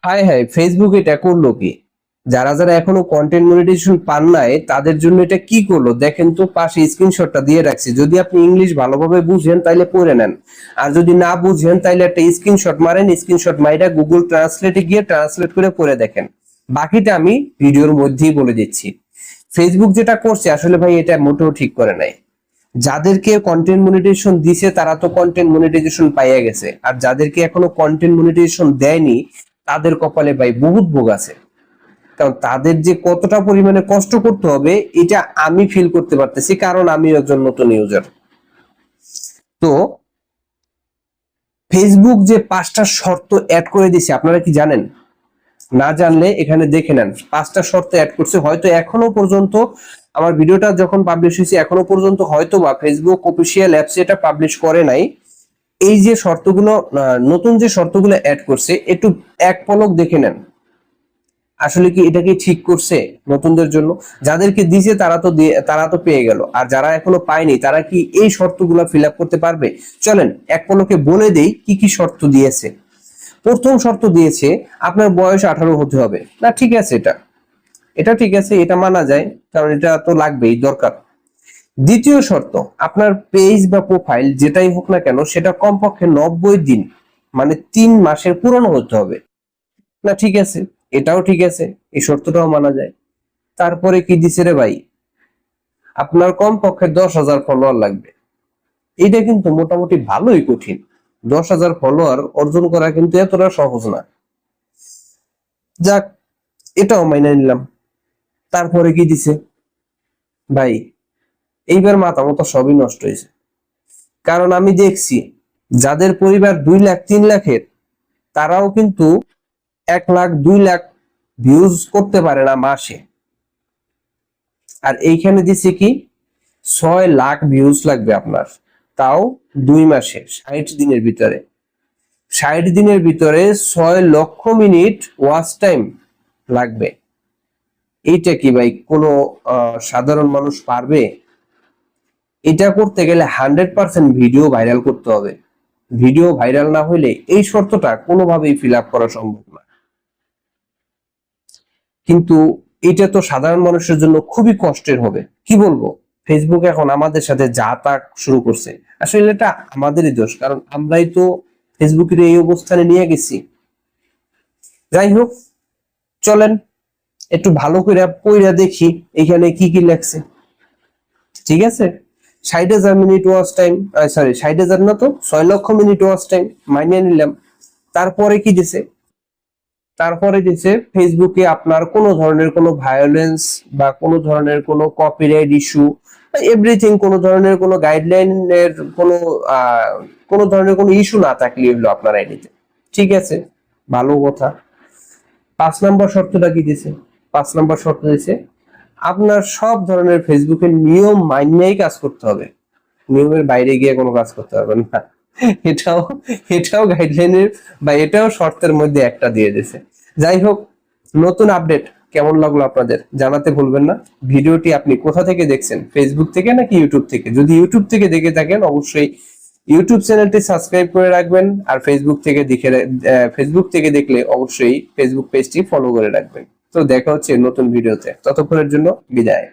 High high, Facebook এটা করলো কি? যারা যারা এখনো কন্টেন্ট মনিটাইজেশন পান নাই তাদের জন্য এটা কি করলো দেখেন তো, পাশে স্ক্রিনশটটা দিয়ে রাখছি। যদি আপনি ইংলিশ ভালোভাবে বুঝেন তাইলে পড়ে নেন, আর যদি না বুঝেন তাইলে একটা স্ক্রিনশট মারেন, স্ক্রিনশট মাইরা গুগল ট্রান্সলেটে গিয়ে ট্রান্সলেট করে পড়ে দেখেন। বাকিটা আমি ভিডিওর মধ্যেই বলে দিচ্ছি। ফেসবুক যেটা করছে আসলে ভাই এটা মোটেও ঠিক করে নাই। যাদেরকে কন্টেন্ট মনিটাইজেশন দিছে তারা তো কন্টেন্ট মনিটাইজেশন পাইয়া গেছে, আর যাদেরকে এখনো কন্টেন্ট মনিটাইজেশন দেয়নি তাদের কপালে ভাই বহুত ভোগ আছে। কারণ তাদের যে কতটা পরিমাণে কষ্ট করতে হবে এটা আমি ফিল করতে পারতেছি, কারণ আমি একজন নতুন ইউজার। তো ফেসবুক যে 5টা শর্ত অ্যাড করে দিছে আপনারা কি জানেন? না জানলে এখানে দেখে নেন। 5টা শর্ত অ্যাড করছে, হয়তো এখনো পর্যন্ত আমার ভিডিওটা যখন পাবলিশ হয়েছে এখনো পর্যন্ত হয়তো বা ফেসবুক অফিসিয়াল অ্যাপসে এটা পাবলিশ করে নাই। এই যে শর্তগুলো, নতুন যে শর্তগুলো অ্যাড করছে, একটু এক পলক দেখে নেন আসলে কি এটা কি ঠিক করছে নতুনদের জন্য। যাদেরকে দিয়েছে তারা তো পেয়ে গেল, আর যারা এখনো পায়নি তারা কি এই শর্তগুলো ফিল আপ করতে পারবে? চলেন এক পলকে বলে দেই কি কি শর্ত দিয়েছে। প্রথম শর্ত দিয়েছে আপনার বয়স 18 হতে হবে। না ঠিক আছে, এটা এটা ঠিক আছে, এটা মানা যায়, কারণ এটা তো লাগবেই, দরকার। দ্বিতীয় শর্ত, আপনার পেজ বা প্রোফাইল যেটাই হোক না কেন সেটা কমপক্ষে 90 দিন মানে 3 মাসের পুরনো হতে হবে। না ঠিক আছে, এটাও ঠিক আছে, এই শর্তটাও মানা যায়। তারপরে কি দিছে রে ভাই, আপনার কমপক্ষে 10,000 ফলোয়ার লাগবে। এটা কিন্তু মোটামুটি ভালোই কঠিন। 10,000 ফলোয়ার অর্জন করা কিন্তু এতটা সহজ না। যাক, এটাও মাইনে নিলাম। তারপরে কি দিছে ভাই, এইবার মাথা মতো সবই নষ্ট হয়েছে। কারণ আমি দেখছি যাদের পরিবার 2 লাখ 3 লাখের তারাও কিন্তু 1 লাখ 2 লাখ ভিউজ করতে পারে না মাসে। আর এইখানে দিছে কি 6 লাখ ভিউজ লাগবে আপনার, তাও 2 মাসে 60 দিনের ভিতরে। 60 দিনের ভিতরে 6 লক্ষ মিনিট ওয়াচ টাইম লাগবে। এইটা কি ভাই কোনো সাধারণ মানুষ পারবে? এটা করতে গেলে 100% ভিডিও ভাইরাল করতে হবে। ভিডিও ভাইরাল না হলে এই শর্তটা কোনোভাবেই ফিল আপ করা সম্ভব না। কিন্তু এটা তো সাধারণ মানুষের জন্য খুবই কষ্টের হবে। কি বলবো, ফেসবুক এখন আমাদের সাথে যা তা শুরু করছে। আসলে এটা আমাদেরই দোষ, কারণ আমরাই তো ফেসবুকের এই অবস্থানে নিয়ে গেছি। যাই হোক, চলেন একটু ভালো করে পড়া দেখি এখানে কি কি লেখছে। ঠিক আছে, 60,000 মিনিট ওয়াচ টাইম, সরি 60,000 না তো 6 লক্ষ মিনিট ওয়াচ টাইম মাইনে নিলাম। তারপরে কি দিছে, তারপরে দিছে ফেসবুকে আপনার কোনো ধরনের কোনো ভায়োলেন্স বা কোনো ধরনের কোনো কপিরাইট ইস্যু, এভরিথিং, কোনো ধরনের কোনো গাইডলাইনের কোনো ধরনের কোনো ইস্যু না থাকলে হলো আপনার আইডিতে। ঠিক আছে, ভালো কথা। 5 নম্বর শর্তটা কি দিছে? 5 নম্বর শর্ত দিছে আপনার সব ধরনের ফেসবুকের নিয়ম মাইনেই কাজ করতে হবে, নিয়মের বাইরে গিয়ে কোনো কাজ করতে হবে না। এটাও এটাও গাইডলাইনের বা এটাও শর্তের মধ্যে একটা দিয়ে দিয়েছে। যাই হোক, নতুন আপডেট কেমন লাগলো আপনাদের জানাতে ভুলবেন না। ভিডিওটি আপনি কোথা থেকে দেখছেন, ফেসবুক থেকে নাকি ইউটিউব থেকে? যদি ইউটিউব থেকে দেখে থাকেন অবশ্যই ইউটিউব চ্যানেলটি সাবস্ক্রাইব করে রাখবেন, আর ফেসবুক থেকে দেখলে অবশ্যই ফেসবুক পেজটি ফলো করে রাখবেন। তো দেখা হচ্ছে নতুন ভিডিওতে, ততক্ষণের জন্য বিদায়।